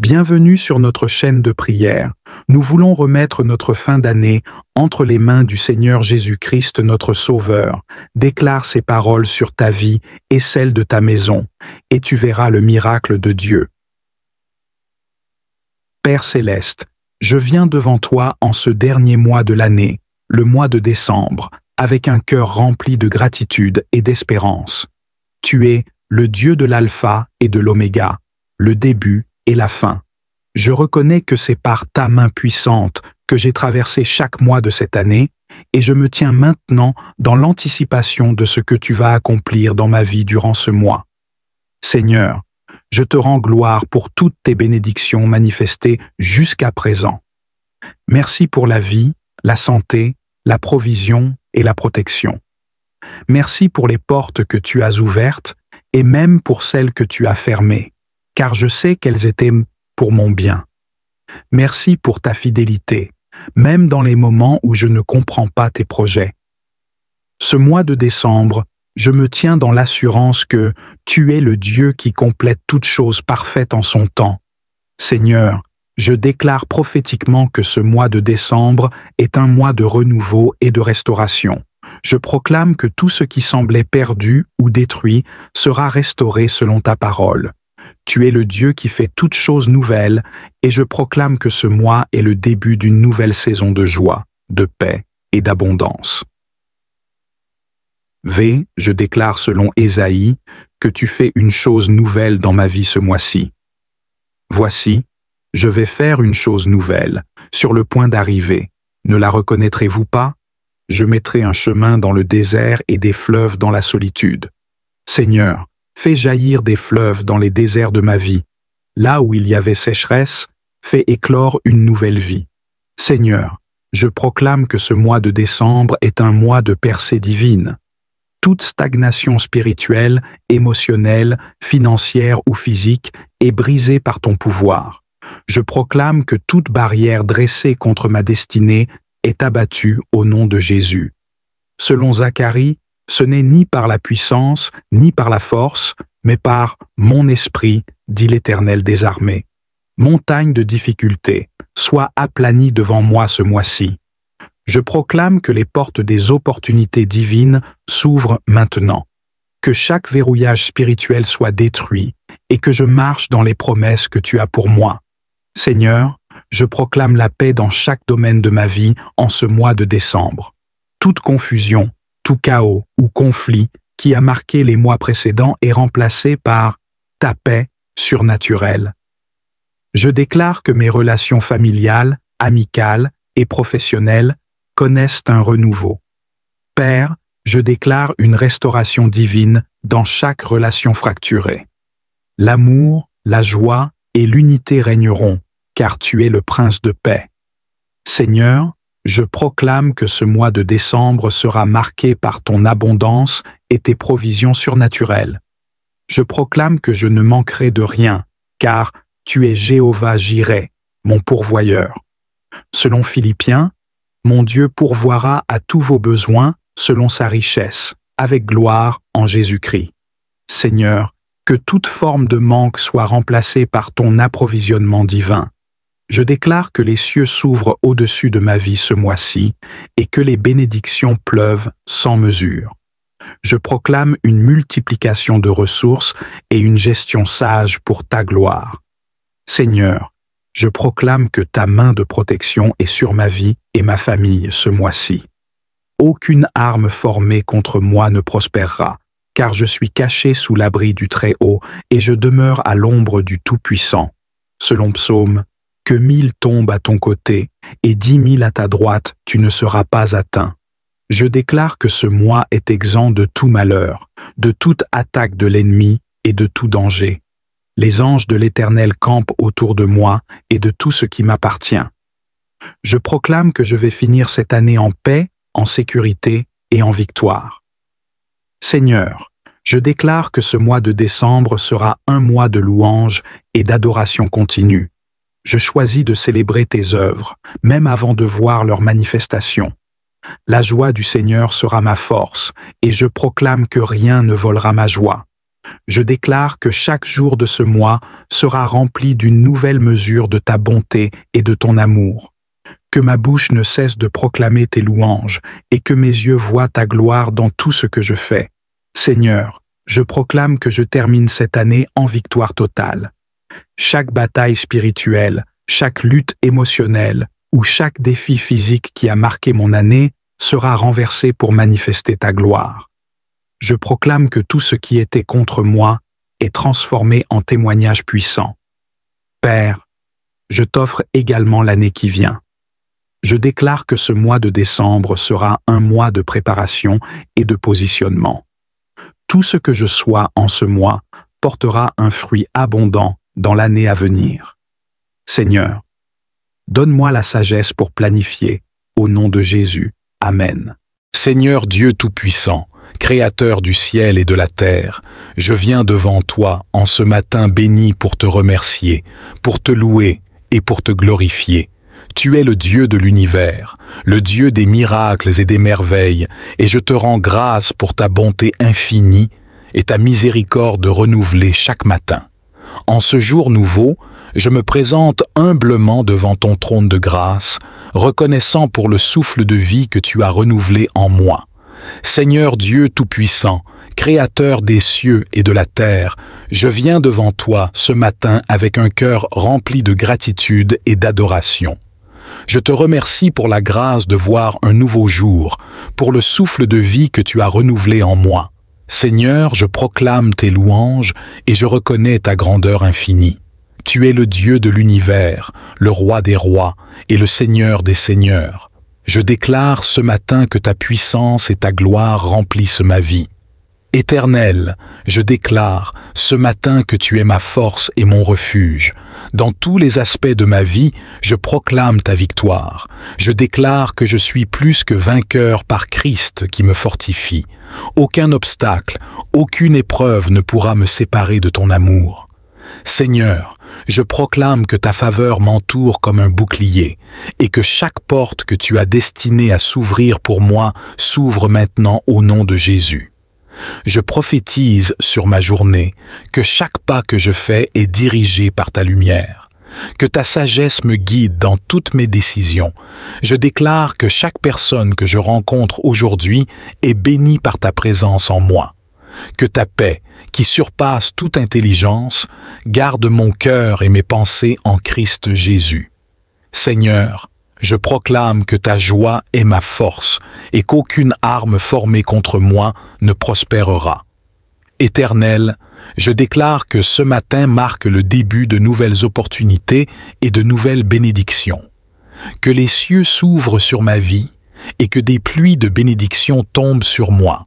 Bienvenue sur notre chaîne de prière. Nous voulons remettre notre fin d'année entre les mains du Seigneur Jésus-Christ notre Sauveur. Déclare ces paroles sur ta vie et celle de ta maison, et tu verras le miracle de Dieu. Père céleste, je viens devant toi en ce dernier mois de l'année, le mois de décembre, avec un cœur rempli de gratitude et d'espérance. Tu es le Dieu de l'alpha et de l'oméga, le début et la fin. Je reconnais que c'est par ta main puissante que j'ai traversé chaque mois de cette année et je me tiens maintenant dans l'anticipation de ce que tu vas accomplir dans ma vie durant ce mois. Seigneur, je te rends gloire pour toutes tes bénédictions manifestées jusqu'à présent. Merci pour la vie, la santé, la provision et la protection. Merci pour les portes que tu as ouvertes et même pour celles que tu as fermées, car je sais qu'elles étaient pour mon bien. Merci pour ta fidélité, même dans les moments où je ne comprends pas tes projets. Ce mois de décembre, je me tiens dans l'assurance que tu es le Dieu qui complète toute chose parfaite en son temps. Seigneur, je déclare prophétiquement que ce mois de décembre est un mois de renouveau et de restauration. Je proclame que tout ce qui semblait perdu ou détruit sera restauré selon ta parole. Tu es le Dieu qui fait toutes choses nouvelles et je proclame que ce mois est le début d'une nouvelle saison de joie, de paix et d'abondance. Je déclare selon Ésaïe que tu fais une chose nouvelle dans ma vie ce mois-ci. Voici, je vais faire une chose nouvelle, sur le point d'arriver. Ne la reconnaîtrez-vous pas? Je mettrai un chemin dans le désert et des fleuves dans la solitude. Seigneur, fais jaillir des fleuves dans les déserts de ma vie. Là où il y avait sécheresse, fais éclore une nouvelle vie. Seigneur, je proclame que ce mois de décembre est un mois de percée divine. Toute stagnation spirituelle, émotionnelle, financière ou physique est brisée par ton pouvoir. Je proclame que toute barrière dressée contre ma destinée est abattue au nom de Jésus. Selon Zacharie, ce n'est ni par la puissance, ni par la force, mais par mon esprit, dit l'Éternel des armées. Montagne de difficultés, sois aplanie devant moi ce mois-ci. Je proclame que les portes des opportunités divines s'ouvrent maintenant, que chaque verrouillage spirituel soit détruit et que je marche dans les promesses que tu as pour moi. Seigneur, je proclame la paix dans chaque domaine de ma vie en ce mois de décembre. Toute confusion, tout chaos ou conflit qui a marqué les mois précédents est remplacé par ta paix surnaturelle. Je déclare que mes relations familiales, amicales et professionnelles connaissent un renouveau. Père, je déclare une restauration divine dans chaque relation fracturée. L'amour, la joie et l'unité régneront, car tu es le prince de paix. Seigneur, je proclame que ce mois de décembre sera marqué par ton abondance et tes provisions surnaturelles. Je proclame que je ne manquerai de rien, car tu es Jéhovah Jireh, mon pourvoyeur. Selon Philippiens, mon Dieu pourvoira à tous vos besoins selon sa richesse, avec gloire en Jésus-Christ. Seigneur, que toute forme de manque soit remplacée par ton approvisionnement divin. Je déclare que les cieux s'ouvrent au-dessus de ma vie ce mois-ci et que les bénédictions pleuvent sans mesure. Je proclame une multiplication de ressources et une gestion sage pour ta gloire. Seigneur, je proclame que ta main de protection est sur ma vie et ma famille ce mois-ci. Aucune arme formée contre moi ne prospérera, car je suis caché sous l'abri du Très-Haut et je demeure à l'ombre du Tout-Puissant. Selon Psaume, que 1000 tombent à ton côté et 10 000 à ta droite, tu ne seras pas atteint. Je déclare que ce mois est exempt de tout malheur, de toute attaque de l'ennemi et de tout danger. Les anges de l'Éternel campent autour de moi et de tout ce qui m'appartient. Je proclame que je vais finir cette année en paix, en sécurité et en victoire. Seigneur, je déclare que ce mois de décembre sera un mois de louange et d'adoration continue. Je choisis de célébrer tes œuvres, même avant de voir leur manifestation. La joie du Seigneur sera ma force, et je proclame que rien ne volera ma joie. Je déclare que chaque jour de ce mois sera rempli d'une nouvelle mesure de ta bonté et de ton amour. Que ma bouche ne cesse de proclamer tes louanges et que mes yeux voient ta gloire dans tout ce que je fais. Seigneur, je proclame que je termine cette année en victoire totale. Chaque bataille spirituelle, chaque lutte émotionnelle ou chaque défi physique qui a marqué mon année sera renversé pour manifester ta gloire. Je proclame que tout ce qui était contre moi est transformé en témoignage puissant. Père, je t'offre également l'année qui vient. Je déclare que ce mois de décembre sera un mois de préparation et de positionnement. Tout ce que je sois en ce mois portera un fruit abondant dans l'année à venir. Seigneur, donne-moi la sagesse pour planifier, au nom de Jésus. Amen. Seigneur Dieu Tout-Puissant, Créateur du ciel et de la terre, je viens devant toi en ce matin béni pour te remercier, pour te louer et pour te glorifier. Tu es le Dieu de l'univers, le Dieu des miracles et des merveilles, et je te rends grâce pour ta bonté infinie et ta miséricorde renouvelée chaque matin. En ce jour nouveau, je me présente humblement devant ton trône de grâce, reconnaissant pour le souffle de vie que tu as renouvelé en moi. Seigneur Dieu Tout-Puissant, Créateur des cieux et de la terre, je viens devant toi ce matin avec un cœur rempli de gratitude et d'adoration. Je te remercie pour la grâce de voir un nouveau jour, pour le souffle de vie que tu as renouvelé en moi. Seigneur, je proclame tes louanges et je reconnais ta grandeur infinie. Tu es le Dieu de l'univers, le Roi des rois et le Seigneur des seigneurs. Je déclare ce matin que ta puissance et ta gloire remplissent ma vie. Éternel, je déclare ce matin que tu es ma force et mon refuge. Dans tous les aspects de ma vie, je proclame ta victoire. Je déclare que je suis plus que vainqueur par Christ qui me fortifie. Aucun obstacle, aucune épreuve ne pourra me séparer de ton amour. Seigneur, je proclame que ta faveur m'entoure comme un bouclier et que chaque porte que tu as destinée à s'ouvrir pour moi s'ouvre maintenant au nom de Jésus. Je prophétise sur ma journée que chaque pas que je fais est dirigé par ta lumière, que ta sagesse me guide dans toutes mes décisions. Je déclare que chaque personne que je rencontre aujourd'hui est bénie par ta présence en moi. Que ta paix, qui surpasse toute intelligence, garde mon cœur et mes pensées en Christ Jésus. Seigneur, je proclame que ta joie est ma force et qu'aucune arme formée contre moi ne prospérera. Éternel, je déclare que ce matin marque le début de nouvelles opportunités et de nouvelles bénédictions. Que les cieux s'ouvrent sur ma vie et que des pluies de bénédictions tombent sur moi.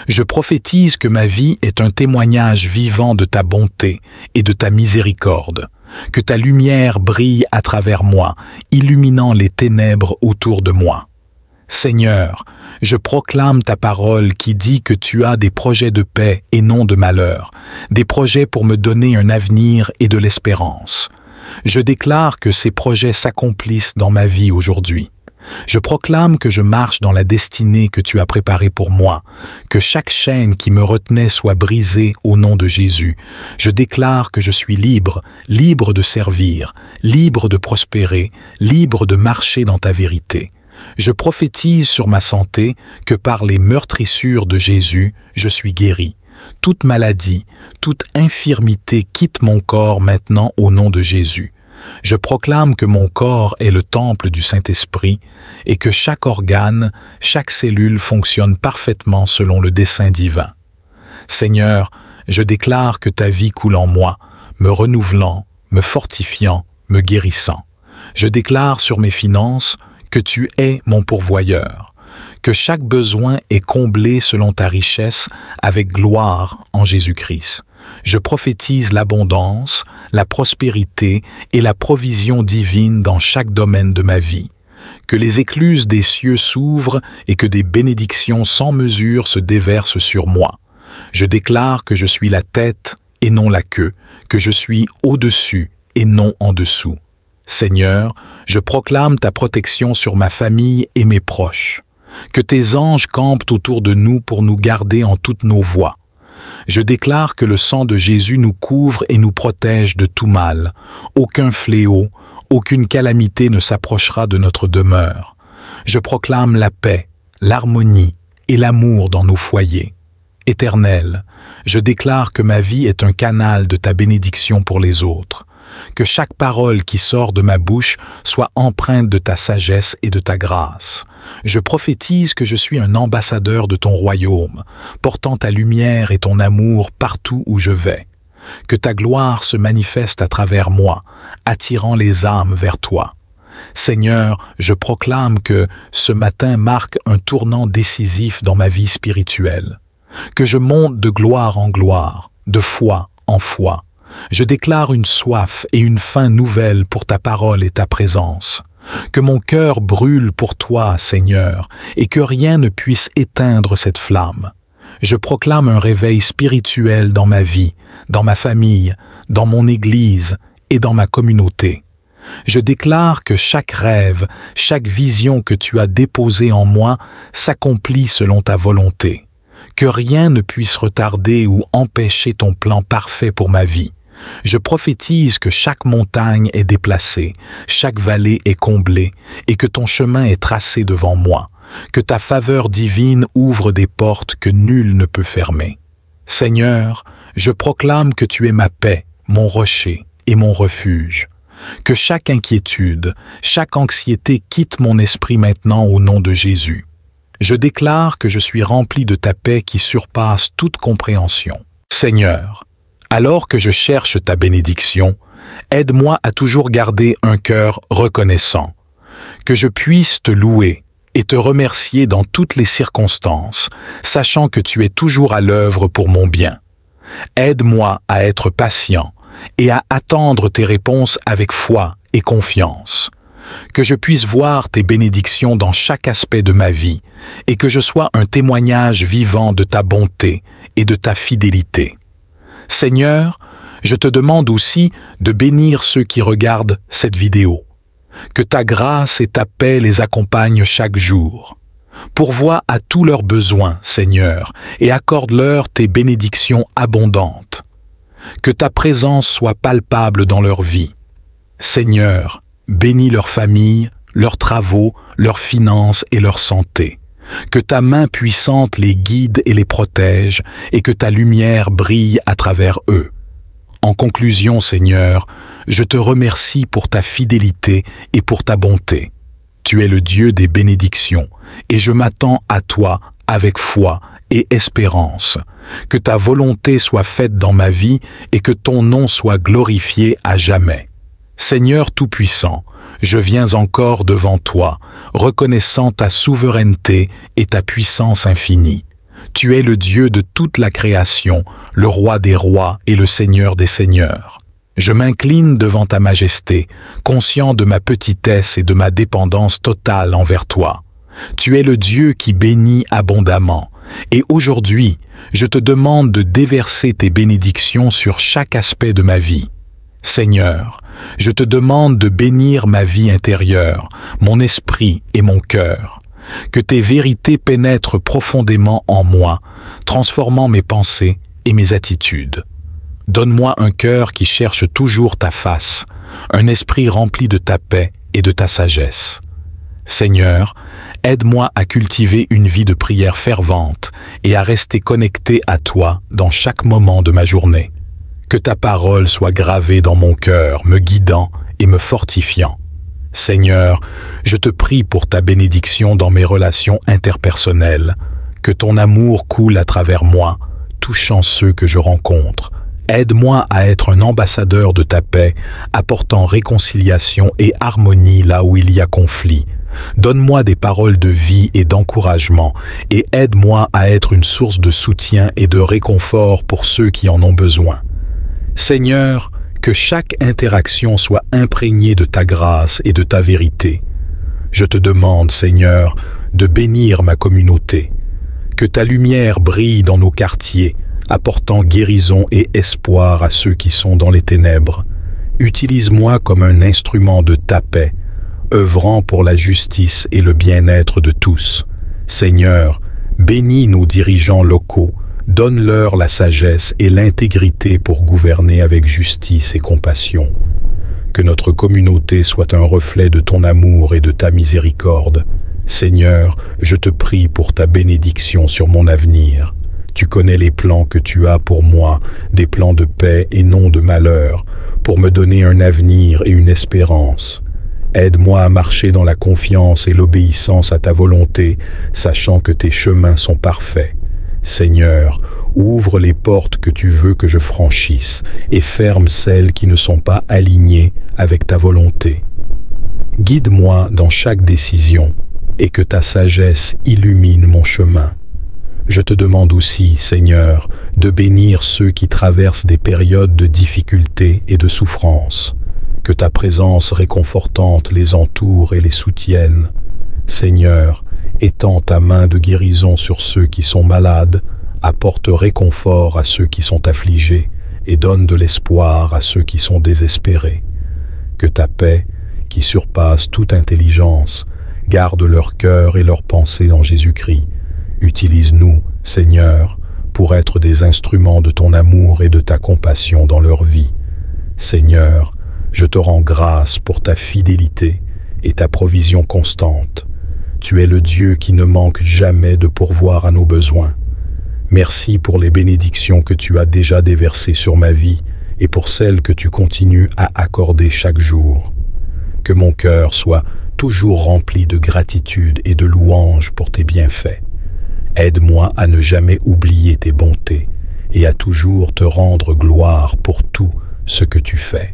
Je prophétise que ma vie est un témoignage vivant de ta bonté et de ta miséricorde. Que ta lumière brille à travers moi, illuminant les ténèbres autour de moi. Seigneur, je proclame ta parole qui dit que tu as des projets de paix et non de malheur, des projets pour me donner un avenir et de l'espérance. Je déclare que ces projets s'accomplissent dans ma vie aujourd'hui. Je proclame que je marche dans la destinée que tu as préparée pour moi, que chaque chaîne qui me retenait soit brisée au nom de Jésus. Je déclare que je suis libre, libre de servir, libre de prospérer, libre de marcher dans ta vérité. Je prophétise sur ma santé que par les meurtrissures de Jésus, je suis guéri. Toute maladie, toute infirmité quitte mon corps maintenant au nom de Jésus. Je proclame que mon corps est le temple du Saint-Esprit et que chaque organe, chaque cellule fonctionne parfaitement selon le dessein divin. Seigneur, je déclare que ta vie coule en moi, me renouvelant, me fortifiant, me guérissant. Je déclare sur mes finances que tu es mon pourvoyeur, que chaque besoin est comblé selon ta richesse avec gloire en Jésus-Christ. Je prophétise l'abondance, la prospérité et la provision divine dans chaque domaine de ma vie. Que les écluses des cieux s'ouvrent et que des bénédictions sans mesure se déversent sur moi. Je déclare que je suis la tête et non la queue, que je suis au-dessus et non en dessous. Seigneur, je proclame ta protection sur ma famille et mes proches. Que tes anges campent autour de nous pour nous garder en toutes nos voies. Je déclare que le sang de Jésus nous couvre et nous protège de tout mal. Aucun fléau, aucune calamité ne s'approchera de notre demeure. Je proclame la paix, l'harmonie et l'amour dans nos foyers. Éternel, je déclare que ma vie est un canal de ta bénédiction pour les autres. Que chaque parole qui sort de ma bouche soit empreinte de ta sagesse et de ta grâce. Je prophétise que je suis un ambassadeur de ton royaume, portant ta lumière et ton amour partout où je vais. Que ta gloire se manifeste à travers moi, attirant les âmes vers toi. Seigneur, je proclame que ce matin marque un tournant décisif dans ma vie spirituelle. Que je monte de gloire en gloire, de foi en foi. Je déclare une soif et une faim nouvelle pour ta parole et ta présence. Que mon cœur brûle pour toi, Seigneur, et que rien ne puisse éteindre cette flamme. Je proclame un réveil spirituel dans ma vie, dans ma famille, dans mon Église et dans ma communauté. Je déclare que chaque rêve, chaque vision que tu as déposée en moi s'accomplit selon ta volonté. Que rien ne puisse retarder ou empêcher ton plan parfait pour ma vie. Je prophétise que chaque montagne est déplacée, chaque vallée est comblée et que ton chemin est tracé devant moi. Que ta faveur divine ouvre des portes que nul ne peut fermer. Seigneur, je proclame que tu es ma paix, mon rocher et mon refuge. Que chaque inquiétude, chaque anxiété quitte mon esprit maintenant au nom de Jésus. Je déclare que je suis rempli de ta paix qui surpasse toute compréhension. Seigneur, alors que je cherche ta bénédiction, aide-moi à toujours garder un cœur reconnaissant. Que je puisse te louer et te remercier dans toutes les circonstances, sachant que tu es toujours à l'œuvre pour mon bien. Aide-moi à être patient et à attendre tes réponses avec foi et confiance. Que je puisse voir tes bénédictions dans chaque aspect de ma vie et que je sois un témoignage vivant de ta bonté et de ta fidélité. Seigneur, je te demande aussi de bénir ceux qui regardent cette vidéo. Que ta grâce et ta paix les accompagnent chaque jour. Pourvois à tous leurs besoins, Seigneur, et accorde-leur tes bénédictions abondantes. Que ta présence soit palpable dans leur vie. Seigneur, bénis leur famille, leurs travaux, leurs finances et leur santé. Que ta main puissante les guide et les protège, et que ta lumière brille à travers eux. En conclusion, Seigneur, je te remercie pour ta fidélité et pour ta bonté. Tu es le Dieu des bénédictions, et je m'attends à toi avec foi et espérance. Que ta volonté soit faite dans ma vie et que ton nom soit glorifié à jamais. Seigneur Tout-Puissant, je viens encore devant toi, reconnaissant ta souveraineté et ta puissance infinie. Tu es le Dieu de toute la création, le Roi des rois et le Seigneur des seigneurs. Je m'incline devant ta majesté, conscient de ma petitesse et de ma dépendance totale envers toi. Tu es le Dieu qui bénit abondamment, et aujourd'hui, je te demande de déverser tes bénédictions sur chaque aspect de ma vie. Seigneur, je te demande de bénir ma vie intérieure, mon esprit et mon cœur. Que tes vérités pénètrent profondément en moi, transformant mes pensées et mes attitudes. Donne-moi un cœur qui cherche toujours ta face, un esprit rempli de ta paix et de ta sagesse. Seigneur, aide-moi à cultiver une vie de prière fervente et à rester connecté à toi dans chaque moment de ma journée. Que ta parole soit gravée dans mon cœur, me guidant et me fortifiant. Seigneur, je te prie pour ta bénédiction dans mes relations interpersonnelles, que ton amour coule à travers moi, touchant ceux que je rencontre. Aide-moi à être un ambassadeur de ta paix, apportant réconciliation et harmonie là où il y a conflit. Donne-moi des paroles de vie et d'encouragement, et aide-moi à être une source de soutien et de réconfort pour ceux qui en ont besoin. Seigneur, que chaque interaction soit imprégnée de ta grâce et de ta vérité. Je te demande, Seigneur, de bénir ma communauté. Que ta lumière brille dans nos quartiers, apportant guérison et espoir à ceux qui sont dans les ténèbres. Utilise-moi comme un instrument de ta paix, œuvrant pour la justice et le bien-être de tous. Seigneur, bénis nos dirigeants locaux, Donne-leur la sagesse et l'intégrité pour gouverner avec justice et compassion. Que notre communauté soit un reflet de ton amour et de ta miséricorde. Seigneur, je te prie pour ta bénédiction sur mon avenir. Tu connais les plans que tu as pour moi, des plans de paix et non de malheur, pour me donner un avenir et une espérance. Aide-moi à marcher dans la confiance et l'obéissance à ta volonté, sachant que tes chemins sont parfaits. Seigneur, ouvre les portes que tu veux que je franchisse et ferme celles qui ne sont pas alignées avec ta volonté. Guide-moi dans chaque décision et que ta sagesse illumine mon chemin. Je te demande aussi, Seigneur, de bénir ceux qui traversent des périodes de difficulté et de souffrance. Que ta présence réconfortante les entoure et les soutienne. Seigneur, étends ta main de guérison sur ceux qui sont malades, apporte réconfort à ceux qui sont affligés et donne de l'espoir à ceux qui sont désespérés. Que ta paix, qui surpasse toute intelligence, garde leur cœur et leurs pensées en Jésus-Christ. Utilise-nous, Seigneur, pour être des instruments de ton amour et de ta compassion dans leur vie. Seigneur, je te rends grâce pour ta fidélité et ta provision constante. Tu es le Dieu qui ne manque jamais de pourvoir à nos besoins. Merci pour les bénédictions que tu as déjà déversées sur ma vie et pour celles que tu continues à accorder chaque jour. Que mon cœur soit toujours rempli de gratitude et de louange pour tes bienfaits. Aide-moi à ne jamais oublier tes bontés et à toujours te rendre gloire pour tout ce que tu fais.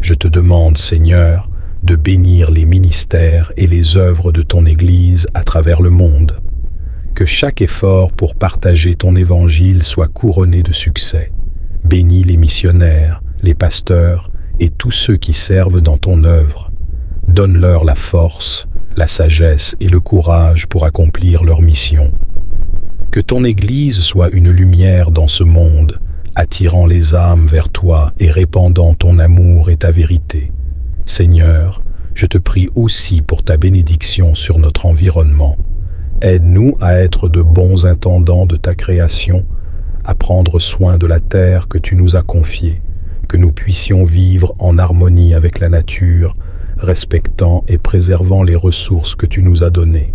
Je te demande, Seigneur, de bénir les ministères et les œuvres de ton Église à travers le monde. Que chaque effort pour partager ton évangile soit couronné de succès. Bénis les missionnaires, les pasteurs et tous ceux qui servent dans ton œuvre. Donne-leur la force, la sagesse et le courage pour accomplir leur mission. Que ton Église soit une lumière dans ce monde, attirant les âmes vers toi et répandant ton amour et ta vérité. Seigneur, je te prie aussi pour ta bénédiction sur notre environnement. Aide-nous à être de bons intendants de ta création, à prendre soin de la terre que tu nous as confiée, que nous puissions vivre en harmonie avec la nature, respectant et préservant les ressources que tu nous as données.